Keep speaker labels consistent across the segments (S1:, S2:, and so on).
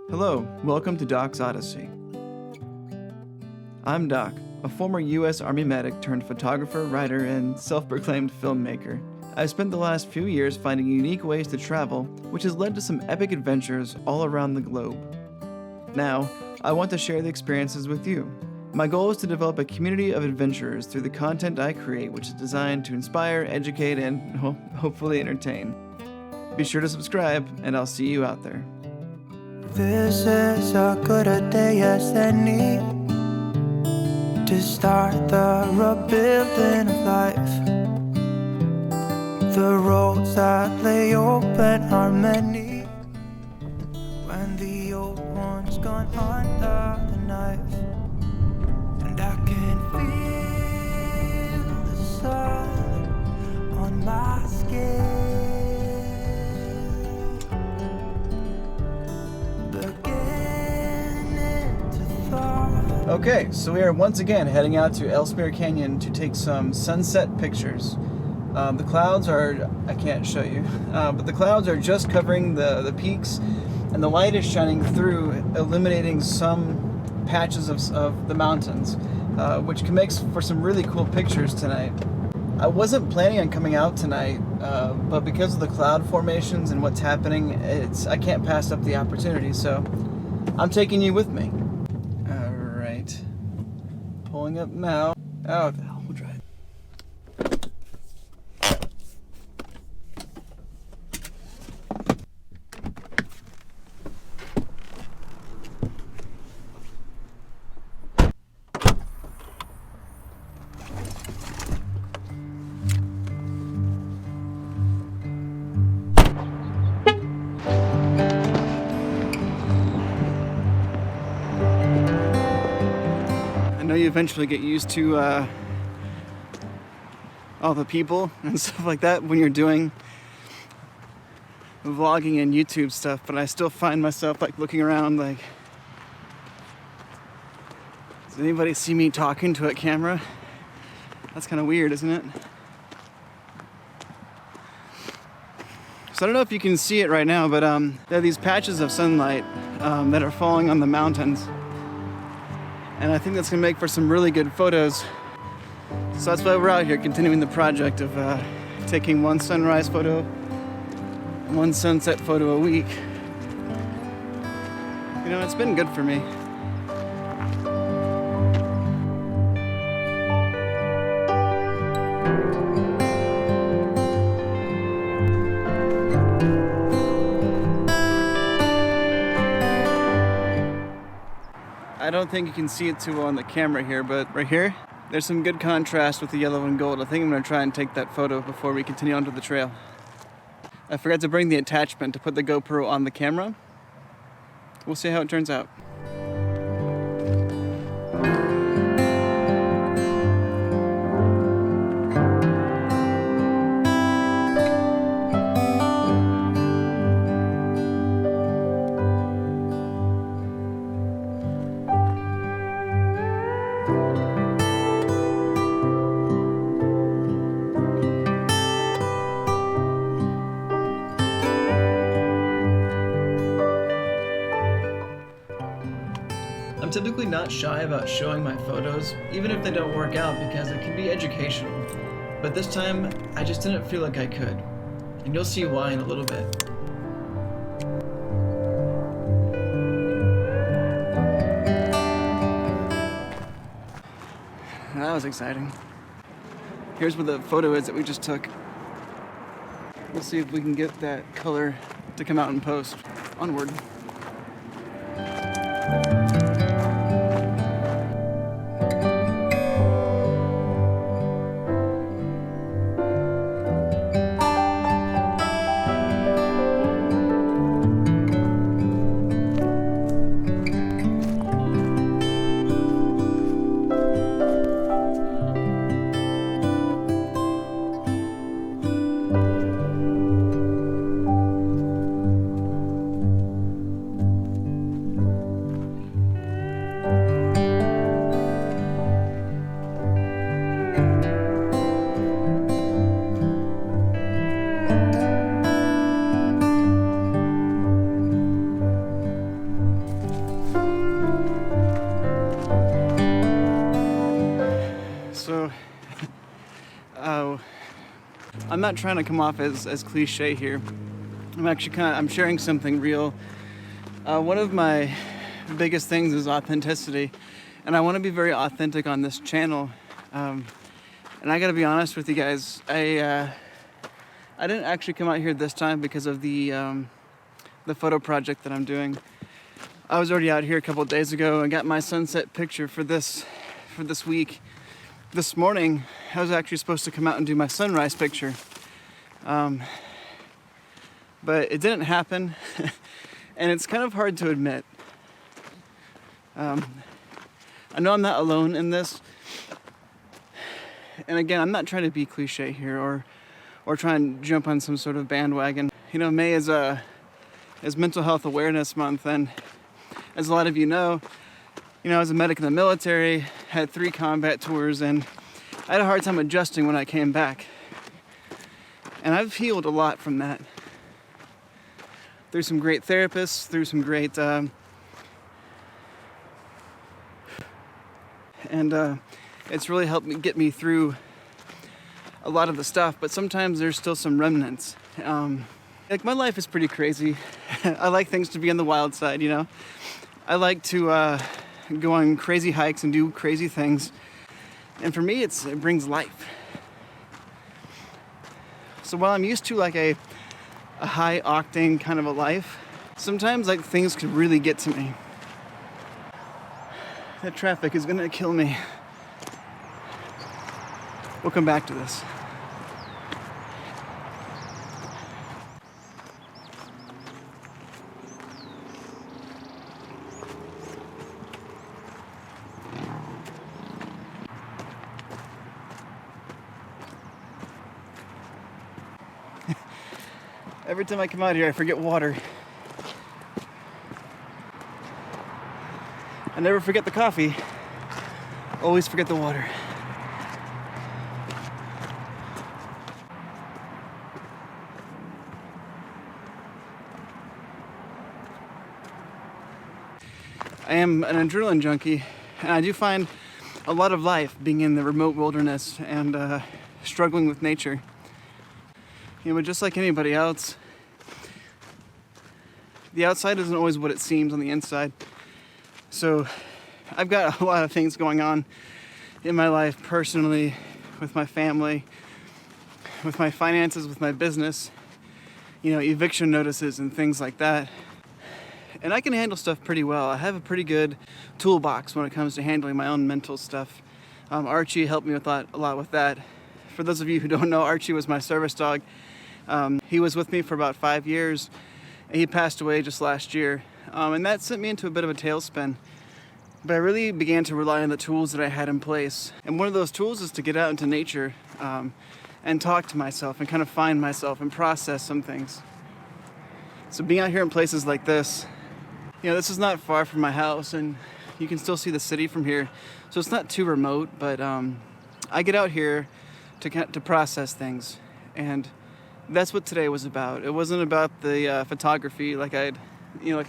S1: Hello, welcome to Doc's Odyssey. I'm Doc, a former U.S. Army medic turned photographer, writer, and self-proclaimed filmmaker. I've spent the last few years finding unique ways to travel, which has led to some epic adventures all around the globe. Now, I want to share the experiences with you. My goal is to develop a community of adventurers through the content I create, which is designed to inspire, educate, and hopefully entertain. Be sure to subscribe, and I'll see you out there.
S2: This is a good a day as any to start the rebuilding of life. The roads that lay open are many when the old one's gone under the knife. And I can feel the sun on my skin.
S1: Okay, so we are once again heading out to Ellesmere Canyon to take some sunset pictures. The clouds are, I can't show you, but the clouds are just covering the peaks, and the light is shining through, illuminating some patches of the mountains, which can make for some really cool pictures tonight. I wasn't planning on coming out tonight, but because of the cloud formations and what's happening, I can't pass up the opportunity, so I'm taking you with me. Alright, pulling up now. Oh, the hell, we'll drive. I know you eventually get used to all the people and stuff like that when you're doing vlogging and YouTube stuff, but I still find myself like looking around like, does anybody see me talking to a camera? That's kind of weird, isn't it? So I don't know if you can see it right now, but there are these patches of sunlight that are falling on the mountains. And I think that's gonna make for some really good photos. So that's why we're out here continuing the project of taking one sunrise photo, one sunset photo a week. You know, it's been good for me. I don't think you can see it too well on the camera here, but right here, there's some good contrast with the yellow and gold. I think I'm gonna try and take that photo before we continue onto the trail. I forgot to bring the attachment to put the GoPro on the camera. We'll see how it turns out. I'm typically not shy about showing my photos, even if they don't work out, because it can be educational. But this time, I just didn't feel like I could. And you'll see why in a little bit. That was exciting. Here's where the photo is that we just took. We'll see if we can get that color to come out in post. Onward. I'm not trying to come off as cliche here. I'm sharing something real. One of my biggest things is authenticity, and I want to be very authentic on this channel. And I gotta be honest with you guys, I didn't actually come out here this time because of the photo project that I'm doing. I was already out here a couple of days ago and got my sunset picture for this week. This morning, I was actually supposed to come out and do my sunrise picture. But it didn't happen, and it's kind of hard to admit. I know I'm not alone in this. And again, I'm not trying to be cliche here or try and jump on some sort of bandwagon. You know, May is Mental Health Awareness Month, and as a lot of you know, I was a medic in the military, had 3 combat tours, and I had a hard time adjusting when I came back. And I've healed a lot from that. Through some great therapists, through some great, it's really helped me get me through a lot of the stuff, but sometimes there's still some remnants. Like, my life is pretty crazy. I like things to be on the wild side, you know? I like to go on crazy hikes and do crazy things. And for me, it brings life. So while I'm used to like a high octane kind of a life, sometimes like things could really get to me. That traffic is gonna kill me. We'll come back to this. Every time I come out here, I forget water. I never forget the coffee, always forget the water. I am an adrenaline junkie, and I do find a lot of life being in the remote wilderness and struggling with nature. But just like anybody else, the outside isn't always what it seems on the inside. So I've got a lot of things going on in my life personally, with my family, with my finances, with my business, eviction notices and things like that. And I can handle stuff pretty well. I have a pretty good toolbox when it comes to handling my own mental stuff. Archie helped me a lot with that. For those of you who don't know, Archie was my service dog. He was with me for about 5 years, and he passed away just last year. And that sent me into a bit of a tailspin. But I really began to rely on the tools that I had in place. And one of those tools is to get out into nature and talk to myself and kind of find myself and process some things. So being out here in places like this, this is not far from my house, and you can still see the city from here. So it's not too remote, but I get out here to process things. And that's what today was about. It wasn't about the photography like I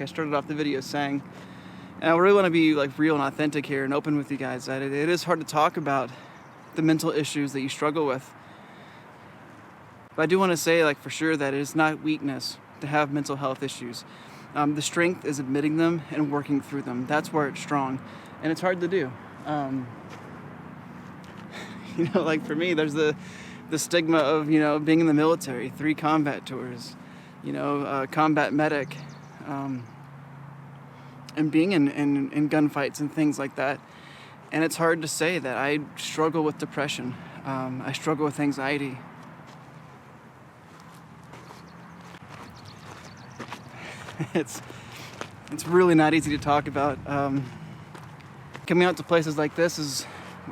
S1: started off the video saying. And I really want to be like real and authentic here and open with you guys that it is hard to talk about the mental issues that you struggle with. But I do want to say for sure that it is not weakness to have mental health issues. The strength is admitting them and working through them. That's where it's strong, and it's hard to do. For me, there's the stigma of being in the military, 3 combat tours, combat medic, and being in gunfights and things like that. And it's hard to say that I struggle with depression. I struggle with anxiety. It's really not easy to talk about. Coming out to places like this is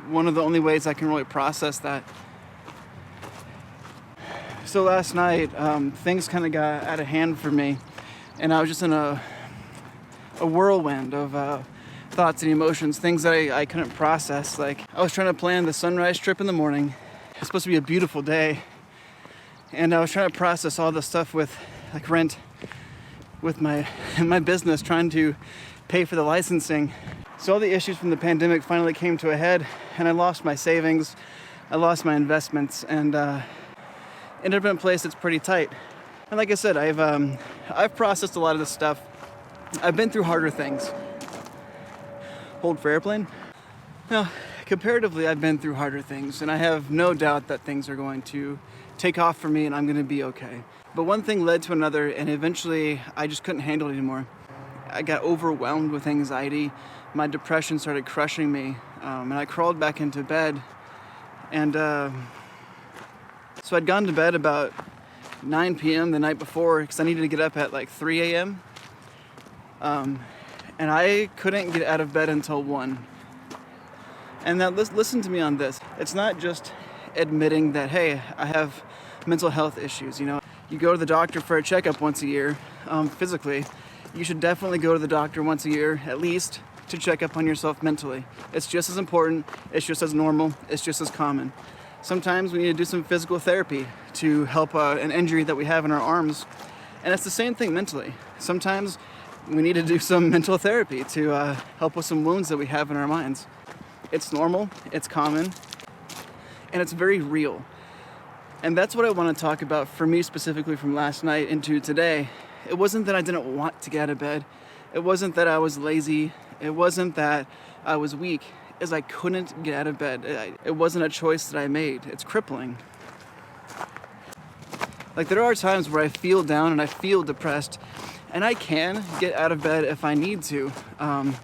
S1: one of the only ways I can really process that. So last night, things kind of got out of hand for me, and I was just in a whirlwind of thoughts and emotions, things that I couldn't process. Like, I was trying to plan the sunrise trip in the morning. It's supposed to be a beautiful day, and I was trying to process all the stuff with rent, with my business, trying to pay for the licensing. So all the issues from the pandemic finally came to a head, and I lost my savings, I lost my investments, and ended up in a place that's pretty tight. And like I said, I've processed a lot of this stuff. I've been through harder things. Hold for airplane. Now, comparatively, I've been through harder things, and I have no doubt that things are going to take off for me and I'm going to be okay. But one thing led to another, and eventually I just couldn't handle it anymore. I got overwhelmed with anxiety. My depression started crushing me, and I crawled back into bed. And so I'd gone to bed about 9 p.m. the night before because I needed to get up at like 3 a.m. And I couldn't get out of bed until 1. And now listen to me on this. It's not just admitting that, hey, I have mental health issues. You know, you go to the doctor for a checkup once a year, physically. You should definitely go to the doctor once a year, at least, to check up on yourself mentally. It's just as important, it's just as normal, it's just as common. Sometimes we need to do some physical therapy to help an injury that we have in our arms. And it's the same thing mentally. Sometimes we need to do some mental therapy to help with some wounds that we have in our minds. It's normal, it's common, and it's very real. And that's what I want to talk about for me specifically from last night into today. It wasn't that I didn't want to get out of bed. It wasn't that I was lazy. It wasn't that I was weak. Is I couldn't get out of bed. It wasn't a choice that I made. It's crippling. Like, there are times where I feel down and I feel depressed, and I can get out of bed if I need to. And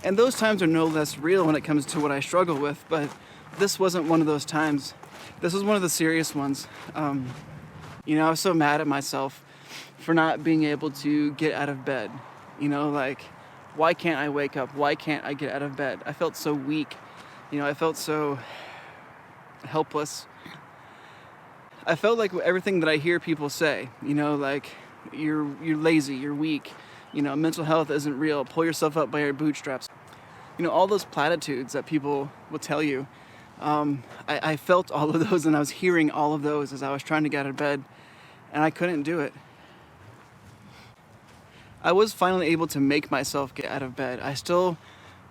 S1: those times are no less real when it comes to what I struggle with, but this wasn't one of those times. This was one of the serious ones. You know, I was so mad at myself for not being able to get out of bed. You know, like, why can't I wake up? Why can't I get out of bed? I felt so weak. You know, I felt so helpless. I felt like everything that I hear people say, you know, like, you're lazy, you're weak, you know, mental health isn't real, pull yourself up by your bootstraps. You know, all those platitudes that people will tell you. I felt all of those, and I was hearing all of those as I was trying to get out of bed, and I couldn't do it. I was finally able to make myself get out of bed. I still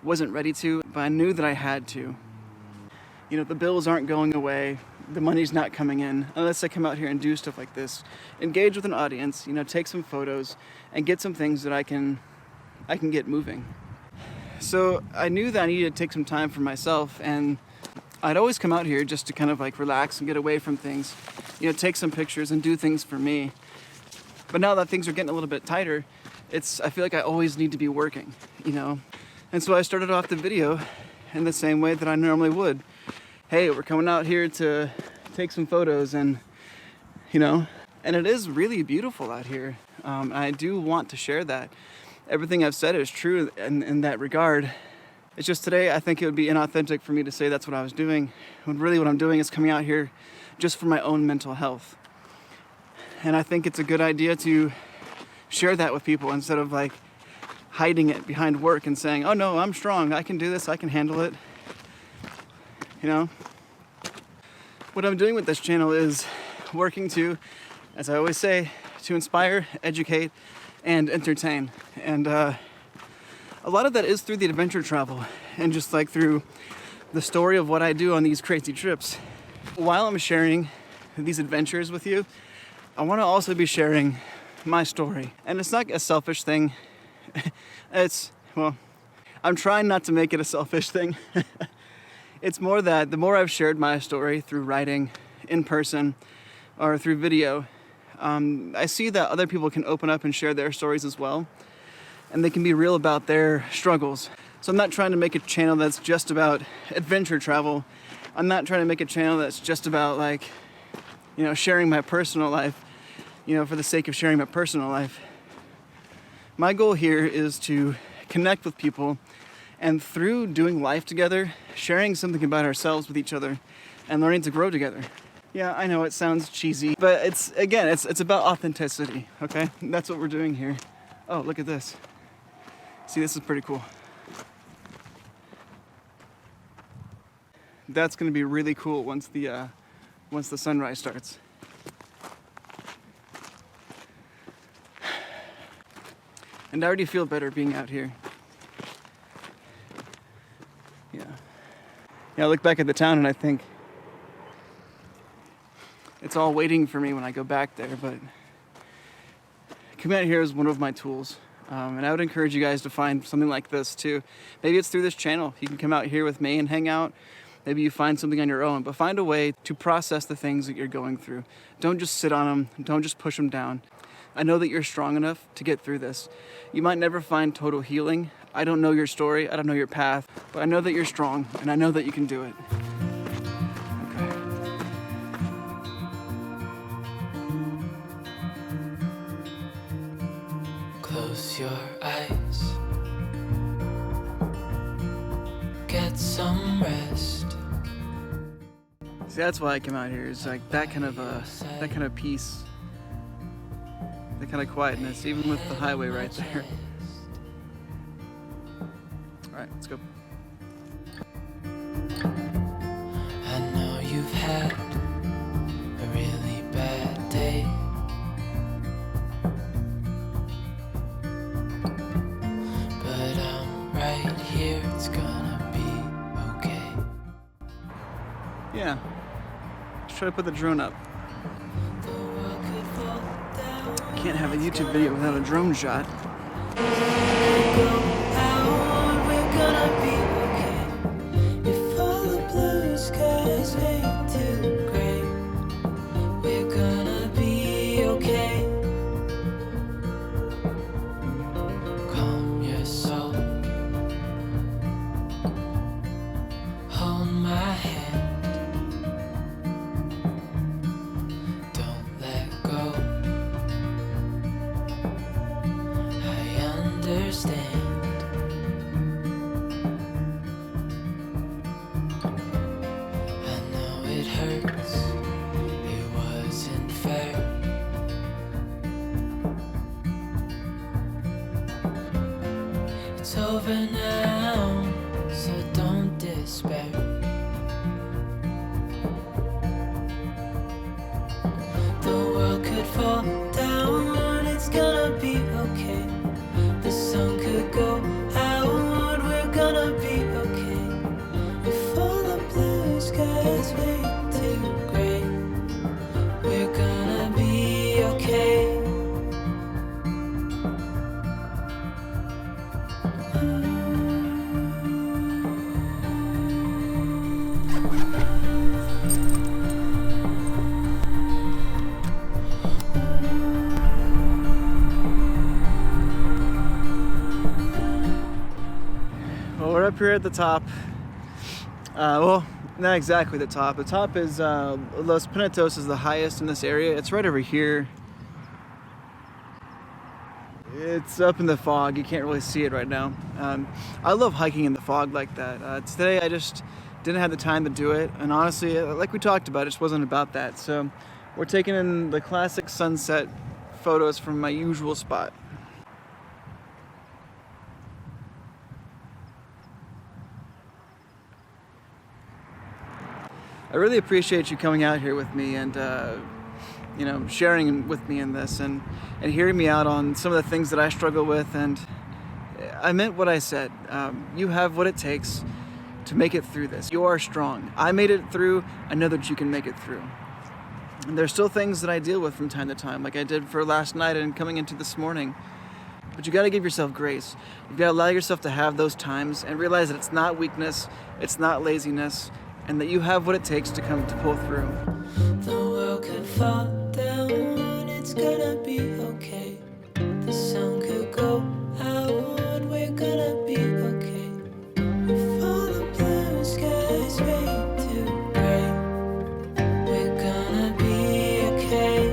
S1: wasn't ready to, but I knew that I had to. You know, the bills aren't going away. The money's not coming in unless I come out here and do stuff like this. Engage with an audience, you know, take some photos and get some things that I can get moving. So I knew that I needed to take some time for myself, and I'd always come out here just to kind of like relax and get away from things, you know, take some pictures and do things for me. But now that things are getting a little bit tighter, I feel like I always need to be working, you know? And so I started off the video in the same way that I normally would. Hey, we're coming out here to take some photos, and, you know, and it is really beautiful out here. I do want to share that. Everything I've said is true in that regard. It's just today I think it would be inauthentic for me to say that's what I was doing, when really what I'm doing is coming out here just for my own mental health. And I think it's a good idea to share that with people instead of like hiding it behind work and saying, oh no, I'm strong, I can do this, I can handle it. You know? What I'm doing with this channel is working to, as I always say, to inspire, educate, and entertain. And a lot of that is through the adventure travel and just like through the story of what I do on these crazy trips. While I'm sharing these adventures with you, I want to also be sharing my story. And it's not a selfish thing. I'm trying not to make it a selfish thing. It's more that the more I've shared my story through writing, in person, or through video, I see that other people can open up and share their stories as well. And they can be real about their struggles. So I'm not trying to make a channel that's just about adventure travel. I'm not trying to make a channel that's just about like, you know, sharing my personal life, you know, for the sake of sharing my personal life. My goal here is to connect with people, and through doing life together, sharing something about ourselves with each other and learning to grow together. Yeah, I know it sounds cheesy, but it's about authenticity, okay? That's what we're doing here. Oh, look at this. See, this is pretty cool. That's gonna be really cool once the sunrise starts. And I already feel better being out here. Yeah, I look back at the town and I think it's it's all waiting for me when I go back there, but coming out here is one of my tools. And I would encourage you guys to find something like this too. Maybe it's through this channel. You can come out here with me and hang out. Maybe you find something on your own, but find a way to process the things that you're going through. Don't just sit on them. Don't just push them down. I know that you're strong enough to get through this. You might never find total healing. I don't know your story. I don't know your path, but I know that you're strong and I know that you can do it.
S2: Close your eyes, get some rest.
S1: See, that's why I come out here. It's like that kind of peace, that kind of quietness, even with the highway right there. All right, let's go.
S2: I know you've had a really bad day, but I'm right here, it's gonna be okay.
S1: Yeah. Let's try to put the drone up. Can't have a YouTube video without a drone shot. It's over now, so don't despair. The world could fall down, it's gonna be okay. The sun could go out, we're gonna be okay. If all the blue skies fade to gray, we're gonna be okay. Well, we're up here at the top. Well, not exactly the top. The top is Los Pinetos is the highest in this area. It's right over here. It's up in the fog. You can't really see it right now. I love hiking in the fog like that. Today I just didn't have the time to do it, and honestly, like we talked about, it just wasn't about that. So we're taking in the classic sunset photos from my usual spot. I really appreciate you coming out here with me and sharing with me in this and hearing me out on some of the things that I struggle with. And I meant what I said. You have what it takes to make it through this. You are strong. I made it through. I know that you can make it through. And there's still things that I deal with from time to time, like I did for last night and coming into this morning. But you got to give yourself grace. You've got to allow yourself to have those times and realize that it's not weakness, it's not laziness, and that you have what it takes to pull through.
S2: The world could fall down, it's gonna be okay. The sun could go out, we're gonna be okay. If all the blue skies fade to gray, we're gonna be okay.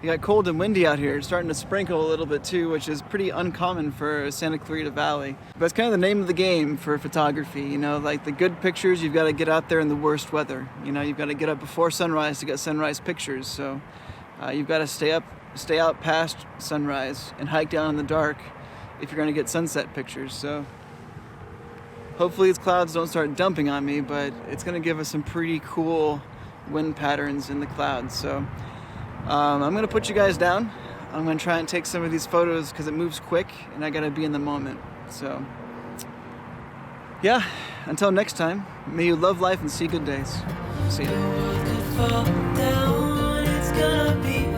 S1: It got cold and windy out here. It's starting to sprinkle a little bit too, which is pretty uncommon for Santa Clarita Valley. But it's kind of the name of the game for photography, like the good pictures, you've got to get out there in the worst weather. You've got to get up before sunrise to get sunrise pictures. So you've got to stay out past sunrise and hike down in the dark if you're going to get sunset pictures. So hopefully these clouds don't start dumping on me, but it's going to give us some pretty cool wind patterns in the clouds. So I'm going to put you guys down. I'm going to try and take some of these photos because it moves quick and I got to be in the moment. So yeah, until next time, may you love life and see good days. See you.
S2: Could fall down, it's gonna be